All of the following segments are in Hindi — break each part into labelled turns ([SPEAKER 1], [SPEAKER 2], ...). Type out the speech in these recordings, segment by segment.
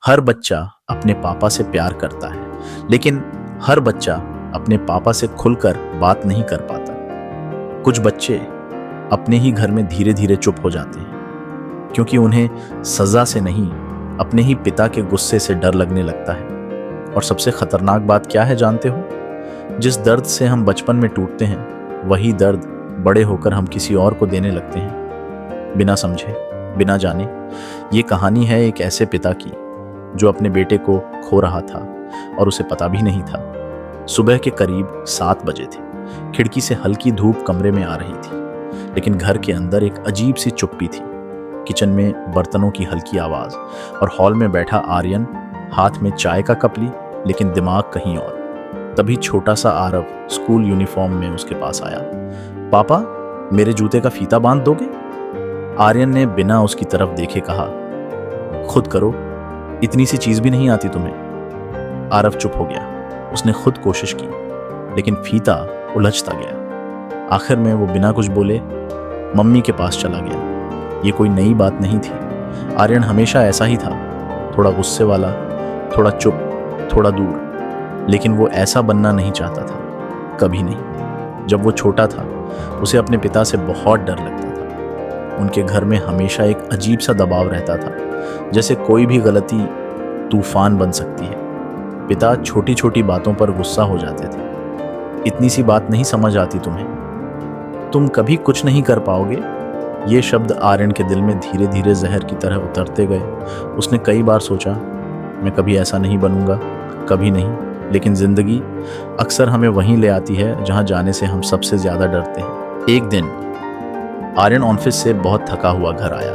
[SPEAKER 1] हर बच्चा अपने पापा से प्यार करता है, लेकिन हर बच्चा अपने पापा से खुलकर बात नहीं कर पाता। कुछ बच्चे अपने ही घर में धीरे धीरे चुप हो जाते हैं, क्योंकि उन्हें सजा से नहीं, अपने ही पिता के गुस्से से डर लगने लगता है। और सबसे खतरनाक बात क्या है जानते हो? जिस दर्द से हम बचपन में टूटते हैं, वही दर्द बड़े होकर हम किसी और को देने लगते हैं, बिना समझे, बिना जाने। ये कहानी है एक ऐसे पिता की जो अपने बेटे को खो रहा था और उसे पता भी नहीं था। सुबह के करीब 7 बजे थे। खिड़की से हल्की धूप कमरे में आ रही थी, लेकिन घर के अंदर एक अजीब सी चुप्पी थी। किचन में बर्तनों की हल्की आवाज और हॉल में बैठा आर्यन, हाथ में चाय का कप ली, लेकिन दिमाग कहीं और। तभी छोटा सा आरव स्कूल यूनिफॉर्म में उसके पास आया। पापा, मेरे जूते का फीता बांध दोगे? आर्यन ने बिना उसकी तरफ देखे कहा, खुद करो, इतनी सी चीज भी नहीं आती तुम्हें। आरव चुप हो गया। उसने खुद कोशिश की, लेकिन फीता उलझता गया। आखिर में वो बिना कुछ बोले मम्मी के पास चला गया। ये कोई नई बात नहीं थी। आर्यन हमेशा ऐसा ही था, थोड़ा गुस्से वाला, थोड़ा चुप, थोड़ा दूर। लेकिन वो ऐसा बनना नहीं चाहता था, कभी नहीं। जब वो छोटा था, उसे अपने पिता से बहुत डर लगता था। उनके घर में हमेशा एक अजीब सा दबाव रहता था, जैसे कोई भी गलती तूफान बन सकती है। पिता छोटी छोटी बातों पर गुस्सा हो जाते थे। इतनी सी बात नहीं समझ आती तुम्हें? तुम कभी कुछ नहीं कर पाओगे? ये शब्द आर्यन के दिल में धीरे धीरे जहर की तरह उतरते गए। उसने कई बार सोचा, मैं कभी ऐसा नहीं बनूंगा, कभी नहीं। लेकिन जिंदगी अक्सर हमें वहीं ले आती है जहां जाने से हम सबसे ज्यादा डरते हैं। एक दिन आर्यन ऑफिस से बहुत थका हुआ घर आया।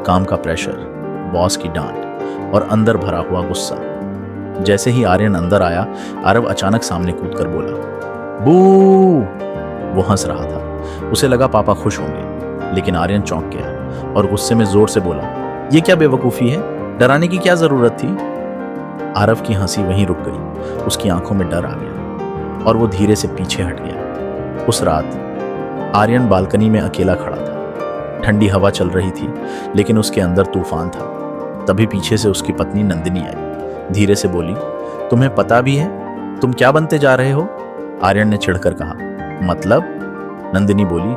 [SPEAKER 1] काम का प्रेशर, बॉस की डांट और अंदर भरा हुआ गुस्सा। जैसे ही आर्यन अंदर आया, आरव अचानक सामने कूदकर बोला, बू। वो हंस रहा था। उसे लगा पापा खुश होंगे, लेकिन आर्यन चौंक गया और गुस्से में जोर से बोला, ये क्या बेवकूफ़ी है? डराने की क्या जरूरत थी? आरव की हंसी वहीं रुक गई। उसकी आंखों में डर आ गया और वो धीरे से पीछे हट गया। उस रात आर्यन बालकनी में अकेला खड़ा था। ठंडी हवा चल रही थी, लेकिन उसके अंदर तूफान था। तभी पीछे से उसकी पत्नी नंदिनी आई। धीरे से बोली, तुम्हें पता भी है तुम क्या बनते जा रहे हो? आर्यन ने चिढ़कर कहा, मतलब? नंदिनी बोली,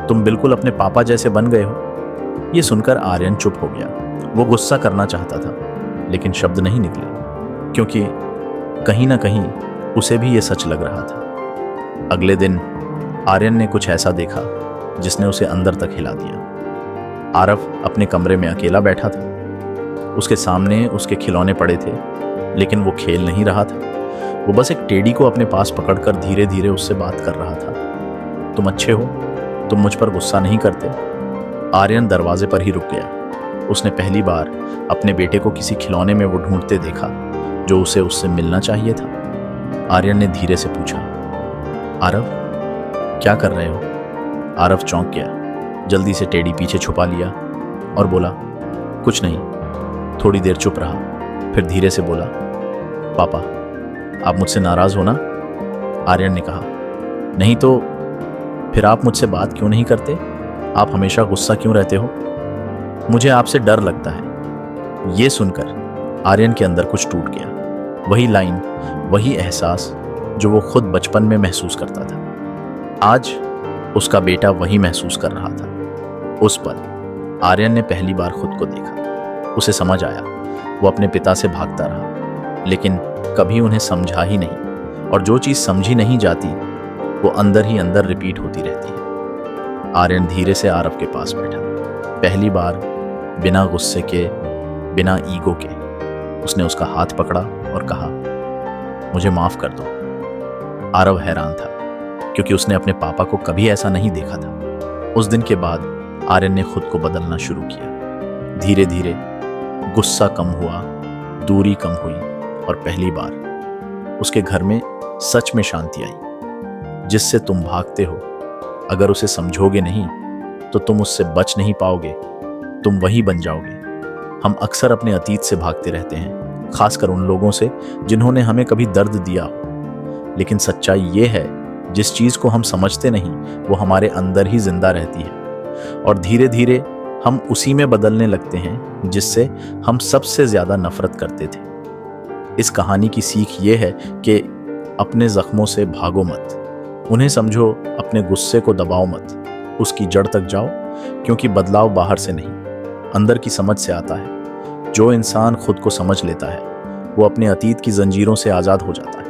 [SPEAKER 1] तुम बिल्कुल अपने पापा जैसे बन गए हो। ये सुनकर आर्यन चुप हो गया। वो गुस्सा करना चाहता था, लेकिन शब्द नहीं निकले, क्योंकि कहीं ना कहीं उसे भी ये सच लग रहा था। अगले दिन आर्यन ने कुछ ऐसा देखा जिसने उसे अंदर तक हिला दिया। आरव अपने कमरे में अकेला बैठा था। उसके सामने उसके खिलौने पड़े थे, लेकिन वो खेल नहीं रहा था। वो बस एक टेडी को अपने पास पकड़कर धीरे धीरे उससे बात कर रहा था। तुम अच्छे हो? तुम मुझ पर गुस्सा नहीं करते? आर्यन दरवाजे पर ही रुक गया। उसने पहली बार अपने बेटे को किसी खिलौने में वो ढूंढते देखा जो उसे उससे मिलना चाहिए था। आर्यन ने धीरे से पूछा, आरव, क्या कर रहे हो? आरव चौंक गया। जल्दी से टेडी पीछे छुपा लिया और बोला, कुछ नहीं। थोड़ी देर चुप रहा, फिर धीरे से बोला, पापा, आप मुझसे नाराज हो ना? आर्यन ने कहा, नहीं तो फिर आप मुझसे बात क्यों नहीं करते? आप हमेशा गुस्सा क्यों रहते हो? मुझे आपसे डर लगता है। ये सुनकर आर्यन के अंदर कुछ टूट गया। वही लाइन, वही एहसास जो वो खुद बचपन में महसूस करता था, आज उसका बेटा वही महसूस कर रहा था। उस पल आर्यन ने पहली बार खुद को देखा। उसे समझ आया, वो अपने पिता से भागता रहा, लेकिन कभी उन्हें समझा ही नहीं। और जो चीज समझी नहीं जाती, वो अंदर ही अंदर रिपीट होती रहती है। आर्यन धीरे से आरव के पास बैठा। पहली बार बिना गुस्से के, बिना ईगो के उसने उसका हाथ पकड़ा और कहा, मुझे माफ कर दो। आरव हैरान था, क्योंकि उसने अपने पापा को कभी ऐसा नहीं देखा था। उस दिन के बाद आर्यन ने खुद को बदलना शुरू किया। धीरे धीरे गुस्सा कम हुआ, दूरी कम हुई, और पहली बार उसके घर में सच में शांति आई। जिससे तुम भागते हो, अगर उसे समझोगे नहीं तो तुम उससे बच नहीं पाओगे, तुम वही बन जाओगे। हम अक्सर अपने अतीत से भागते रहते हैं, खासकर उन लोगों से जिन्होंने हमें कभी दर्द दिया हो। लेकिन सच्चाई ये है, जिस चीज को हम समझते नहीं वो हमारे अंदर ही जिंदा रहती है, और धीरे धीरे हम उसी में बदलने लगते हैं जिससे हम सबसे ज्यादा नफरत करते थे। इस कहानी की सीख ये है कि अपने जख्मों से भागो मत, उन्हें समझो, अपने गुस्से को दबाओ मत, उसकी जड़ तक जाओ, क्योंकि बदलाव बाहर से नहीं, अंदर की समझ से आता है। जो इंसान खुद को समझ लेता है वो अपने अतीत की जंजीरों से आजाद हो जाता है।